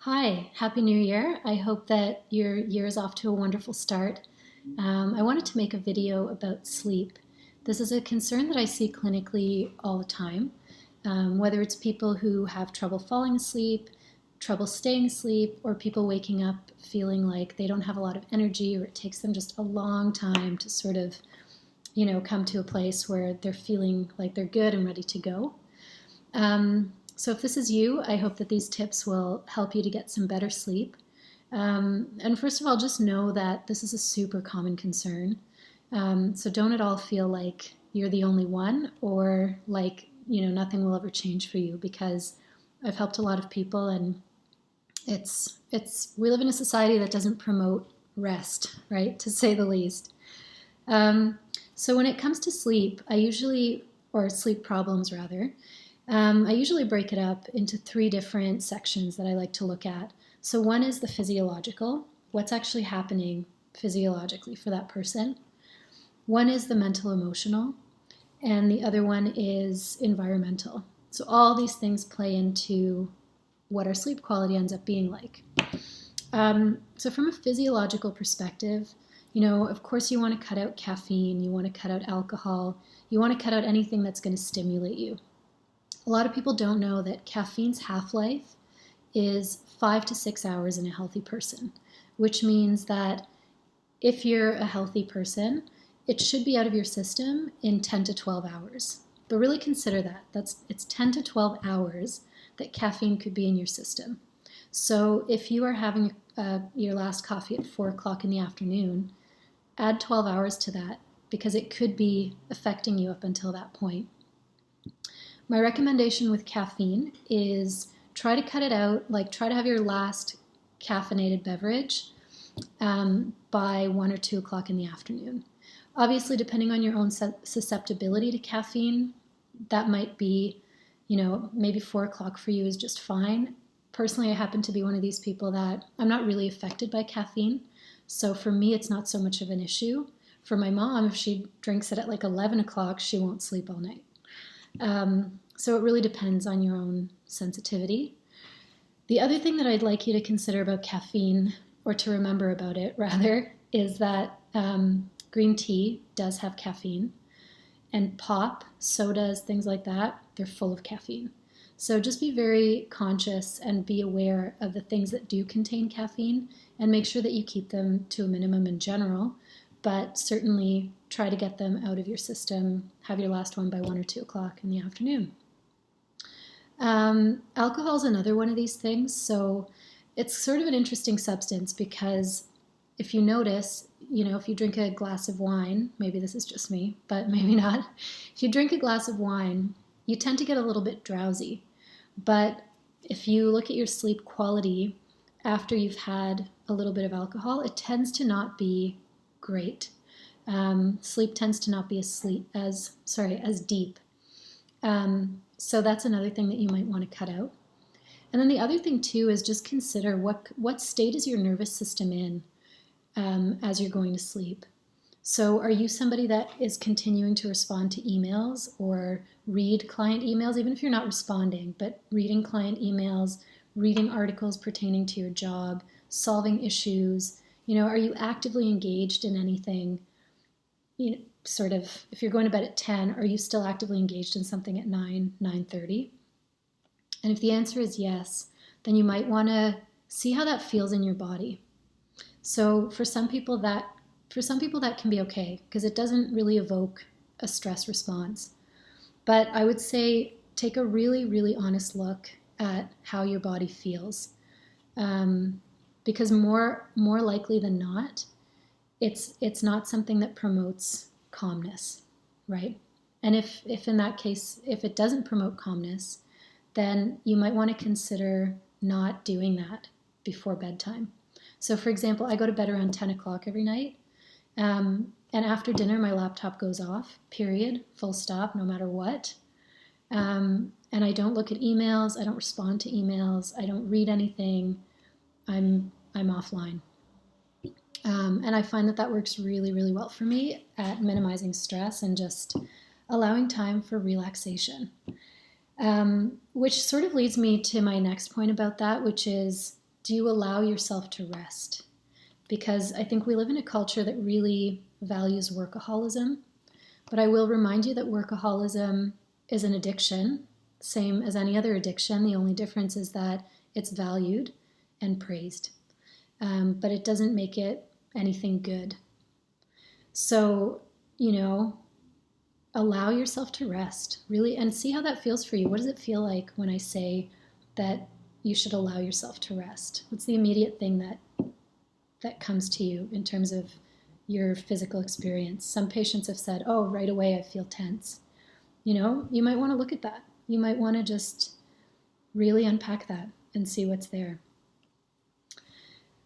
Hi, Happy New Year. I hope that your year is off to a wonderful start. I wanted to make a video about sleep. This is a concern that I see clinically all the time, whether it's people who have trouble falling asleep, trouble staying asleep, or people waking up feeling like they don't have a lot of energy or it takes them just a long time to sort of, come to a place where they're feeling like they're good and ready to go. So if this is you, I hope that these tips will help you to get some better sleep. And first of all, just know that this is a super common concern. So don't at all feel like you're the only one or like, nothing will ever change for you, because I've helped a lot of people, and we live in a society that doesn't promote rest, right? To say the least. Um, so when it comes to sleep, or sleep problems rather, I usually break it up into three different sections that I like to look at. So one is the physiological, what's actually happening physiologically for that person. One is the mental emotional, and the other one is environmental. So all these things play into what our sleep quality ends up being like. So from a physiological perspective, of course you want to cut out caffeine, you want to cut out alcohol, you want to cut out anything that's going to stimulate you. A lot of people don't know that caffeine's half-life is 5 to 6 hours in a healthy person, which means that if you're a healthy person, it should be out of your system in 10 to 12 hours. But really consider that. It's 10 to 12 hours that caffeine could be in your system. So if you are having your last coffee at 4 o'clock in the afternoon, add 12 hours to that, because it could be affecting you up until that point. My recommendation with caffeine is try to cut it out, like try to have your last caffeinated beverage by 1 or 2 o'clock in the afternoon. Obviously, depending on your own susceptibility to caffeine, that might be, maybe 4 o'clock for you is just fine. Personally, I happen to be one of these people that I'm not really affected by caffeine. So for me, it's not so much of an issue. For my mom, if she drinks it at like 11 o'clock, she won't sleep all night. So it really depends on your own sensitivity. The other thing that I'd like you to consider about caffeine, or to remember about it rather, is that green tea does have caffeine, and pop, sodas, things like that, they're full of caffeine. So just be very conscious and be aware of the things that do contain caffeine, and make sure that you keep them to a minimum in general, but certainly try to get them out of your system. Have your last one by 1 or 2 o'clock in the afternoon. Alcohol is another one of these things. So it's sort of an interesting substance, because if you notice, if you drink a glass of wine, maybe this is just me, but maybe not. If you drink a glass of wine, you tend to get a little bit drowsy. But if you look at your sleep quality after you've had a little bit of alcohol, it tends to not be great. Sleep tends to not be as deep. So that's another thing that you might want to cut out. And then the other thing too is just consider what state is your nervous system in as you're going to sleep. So are you somebody that is continuing to respond to emails or read client emails, even if you're not responding, but reading client emails, reading articles pertaining to your job, solving issues? Are you actively engaged in anything? Sort of, if you're going to bed at 10, are you still actively engaged in something at 9:30? And if the answer is yes, then you might want to see how that feels in your body. So for some people that can be okay, because it doesn't really evoke a stress response. But I would say take a really, really honest look at how your body feels, because more likely than not, it's not something that promotes calmness, right? And if in that case, if it doesn't promote calmness, then you might want to consider not doing that before bedtime. So for example, I go to bed around 10 o'clock every night. And after dinner, my laptop goes off, period, full stop, no matter what. And I don't look at emails. I don't respond to emails. I don't read anything. I'm offline. And I find that works really, really well for me at minimizing stress and just allowing time for relaxation. Which sort of leads me to my next point about that, which is do you allow yourself to rest? Because I think we live in a culture that really values workaholism. But I will remind you that workaholism is an addiction, same as any other addiction. The only difference is that it's valued and praised, but it doesn't make it anything good. So, allow yourself to rest, really, and see how that feels for you. What does it feel like when I say that you should allow yourself to rest? What's the immediate thing that comes to you in terms of your physical experience? Some patients have said, oh, right away I feel tense. You might want to look at that. You might want to just really unpack that and see what's there.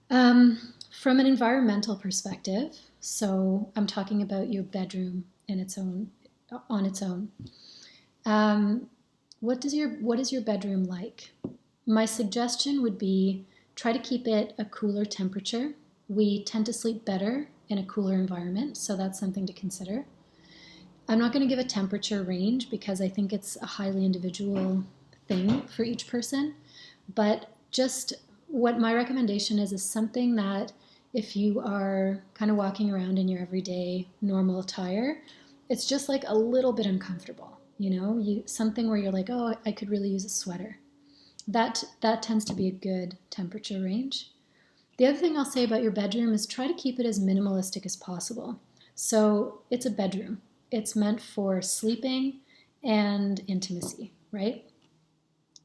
From an environmental perspective, so I'm talking about your bedroom on its own. What is your bedroom like? My suggestion would be try to keep it a cooler temperature. We tend to sleep better in a cooler environment, so that's something to consider. I'm not going to give a temperature range because I think it's a highly individual thing for each person, but just what my recommendation is something that if you are kind of walking around in your everyday normal attire, it's just like a little bit uncomfortable, something where you're like, oh, I could really use a sweater. That tends to be a good temperature range. The other thing I'll say about your bedroom is try to keep it as minimalistic as possible. So it's a bedroom. It's meant for sleeping and intimacy, right?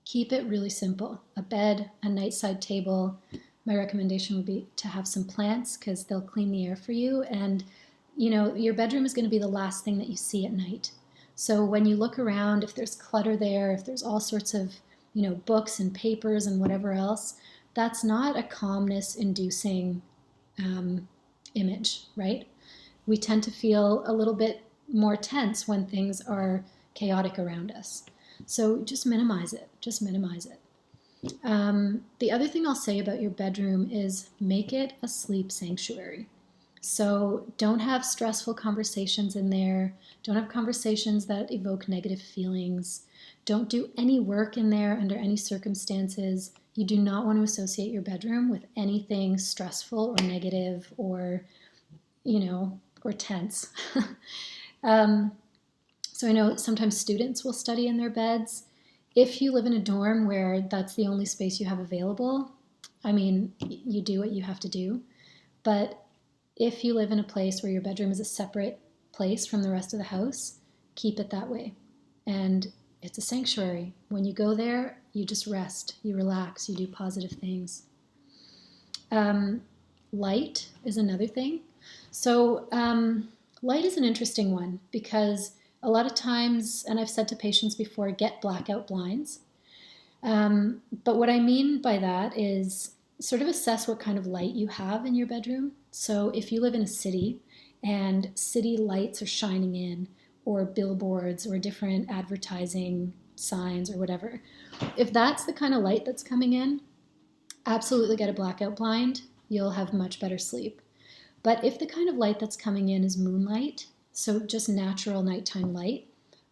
Keep it really simple. A bed, a nightside table. My recommendation would be to have some plants because they'll clean the air for you. And, your bedroom is going to be the last thing that you see at night. So when you look around, if there's clutter there, if there's all sorts of, books and papers and whatever else, that's not a calmness-inducing image, right? We tend to feel a little bit more tense when things are chaotic around us. So just minimize it. The other thing I'll say about your bedroom is make it a sleep sanctuary. So don't have stressful conversations in there. Don't have conversations that evoke negative feelings. Don't do any work in there under any circumstances. You do not want to associate your bedroom with anything stressful or negative or tense. So I know sometimes students will study in their beds. If you live in a dorm where that's the only space you have available, you do what you have to do. But if you live in a place where your bedroom is a separate place from the rest of the house, keep it that way. And it's a sanctuary. When you go there, you just rest, you relax, you do positive things. Light is another thing. So light is an interesting one because a lot of times, and I've said to patients before, get blackout blinds. But what I mean by that is sort of assess what kind of light you have in your bedroom. So if you live in a city and city lights are shining in, or billboards or different advertising signs or whatever, if that's the kind of light that's coming in, absolutely get a blackout blind. You'll have much better sleep. But if the kind of light that's coming in is moonlight, so just natural nighttime light,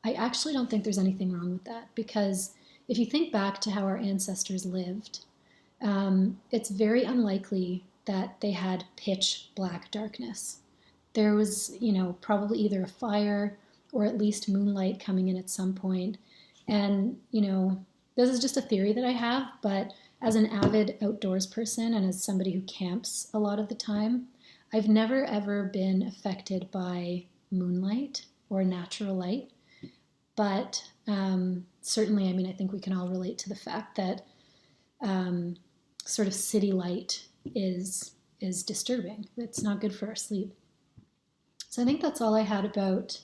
I actually don't think there's anything wrong with that, because if you think back to how our ancestors lived, it's very unlikely that they had pitch black darkness. There was, probably either a fire or at least moonlight coming in at some point. And, this is just a theory that I have, but as an avid outdoors person and as somebody who camps a lot of the time, I've never ever been affected by moonlight or natural light. But certainly, I think we can all relate to the fact that sort of city light is disturbing. It's not good for our sleep. So I think that's all I had about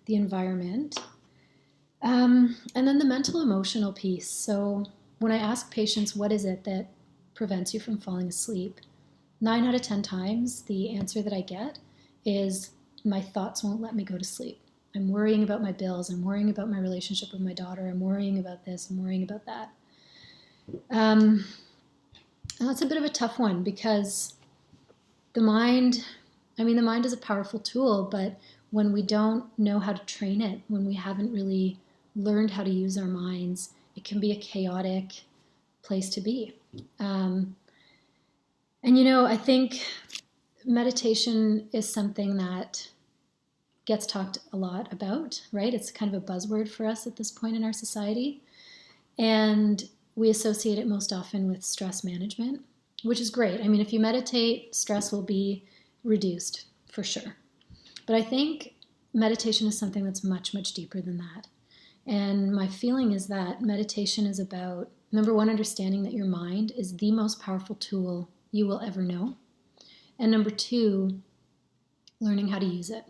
the environment. And then the mental emotional piece. So when I ask patients, what is it that prevents you from falling asleep? 9 out of 10 times, the answer that I get is my thoughts won't let me go to sleep. I'm worrying about my bills. I'm worrying about my relationship with my daughter. I'm worrying about this. I'm worrying about that. And that's a bit of a tough one because the mind is a powerful tool, but when we don't know how to train it, when we haven't really learned how to use our minds, it can be a chaotic place to be. And I think meditation is something that gets talked a lot about, right? It's kind of a buzzword for us at this point in our society. And we associate it most often with stress management, which is great. I mean, if you meditate, stress will be reduced for sure. But I think meditation is something that's much, much deeper than that. And my feeling is that meditation is about, number one, understanding that your mind is the most powerful tool you will ever know. And number two, learning how to use it.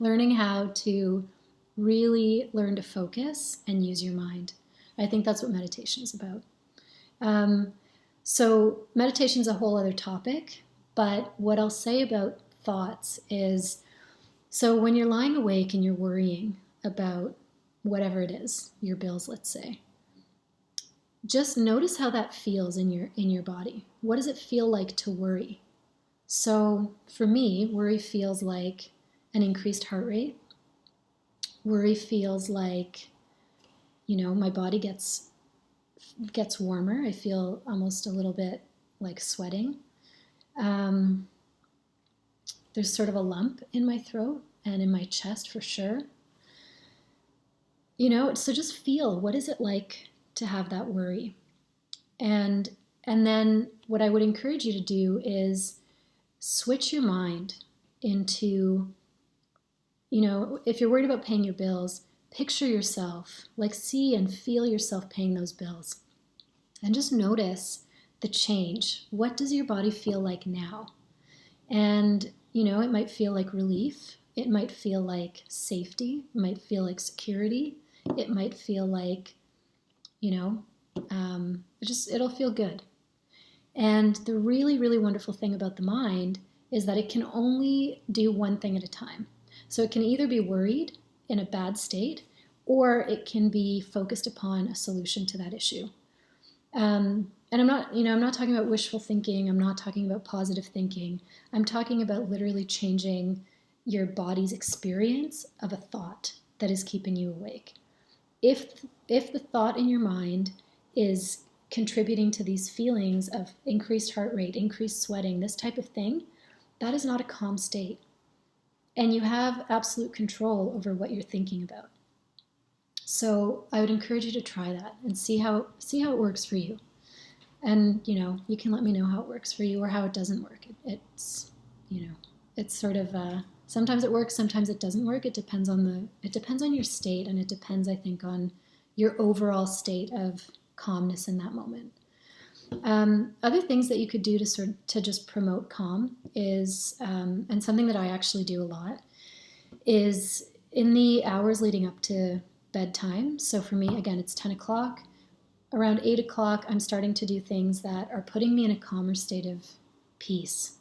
Learning how to really learn to focus and use your mind. I think that's what meditation is about. So meditation is a whole other topic, but what I'll say about thoughts is, so when you're lying awake and you're worrying about whatever it is, your bills, let's say, just notice how that feels in your body. What does it feel like to worry? So for me, worry feels like an increased heart rate. Worry feels like, my body gets warmer. I feel almost a little bit like sweating. There's sort of a lump in my throat and in my chest for sure. So just feel, what is it like to have that worry? And then what I would encourage you to do is switch your mind into, if you're worried about paying your bills, picture yourself, like see and feel yourself paying those bills. And just notice the change. What does your body feel like now? And, it might feel like relief. It might feel like safety. It might feel like security. It might feel like, it'll feel good. And the really, really wonderful thing about the mind is that it can only do one thing at a time. So it can either be worried in a bad state, or it can be focused upon a solution to that issue. And I'm not talking about wishful thinking. I'm not talking about positive thinking. I'm talking about literally changing your body's experience of a thought that is keeping you awake. If the thought in your mind is contributing to these feelings of increased heart rate, increased sweating, this type of thing, that is not a calm state. And you have absolute control over what you're thinking about. So I would encourage you to try that and see how it works for you. And, you can let me know how it works for you or how it doesn't work. It's sort of, sometimes it works, sometimes it doesn't work. It depends on your state, and it depends, I think, on your overall state of calmness in that moment. Other things that you could do to just promote calm is, and something that I actually do a lot, is in the hours leading up to bedtime. So for me, again, it's 10 o'clock. Around 8 o'clock, I'm starting to do things that are putting me in a calmer state of peace.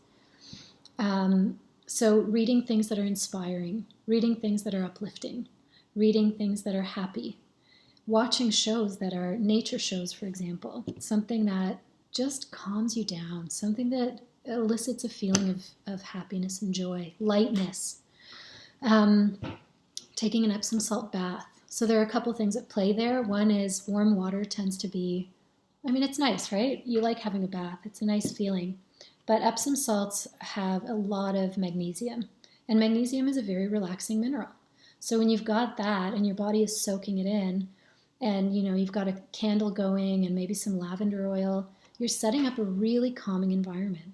So reading things that are inspiring, reading things that are uplifting, reading things that are happy, watching shows that are nature shows, for example, something that just calms you down, something that elicits a feeling of happiness and joy, lightness, taking an Epsom salt bath. So there are a couple things at play there. One is warm water tends to be, it's nice, right? You like having a bath. It's a nice feeling. But Epsom salts have a lot of magnesium. And magnesium is a very relaxing mineral. So when you've got that and your body is soaking it in, and you've got a candle going and maybe some lavender oil, you're setting up a really calming environment.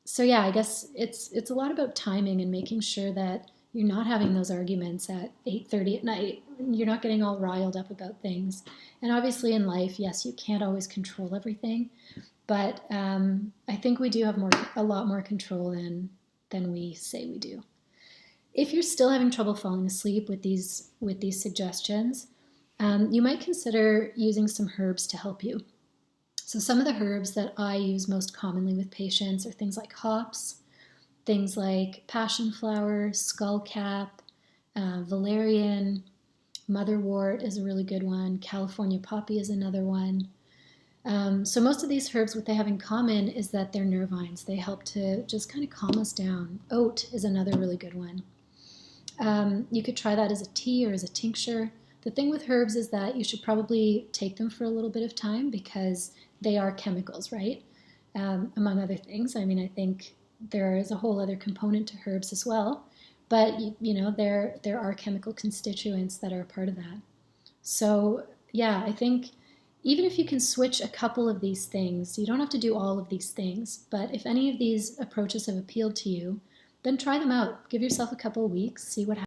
So yeah, I guess it's a lot about timing and making sure that you're not having those arguments at 8:30 at night. You're not getting all riled up about things. And obviously in life, yes, you can't always control everything, but I think we do have a lot more control than we say we do. If you're still having trouble falling asleep with these suggestions, you might consider using some herbs to help you. So some of the herbs that I use most commonly with patients are things like hops, things like passion flower, skullcap, valerian, motherwort is a really good one, California poppy is another one. So most of these herbs, what they have in common is that they're nervines. They help to just kind of calm us down. Oat is another really good one. You could try that as a tea or as a tincture. The thing with herbs is that you should probably take them for a little bit of time because they are chemicals, right? Among other things. I mean, I think there is a whole other component to herbs as well, but there are chemical constituents that are a part of that. So yeah, I think even if you can switch a couple of these things, you don't have to do all of these things, but if any of these approaches have appealed to you, then try them out. Give yourself a couple of weeks, see what happens.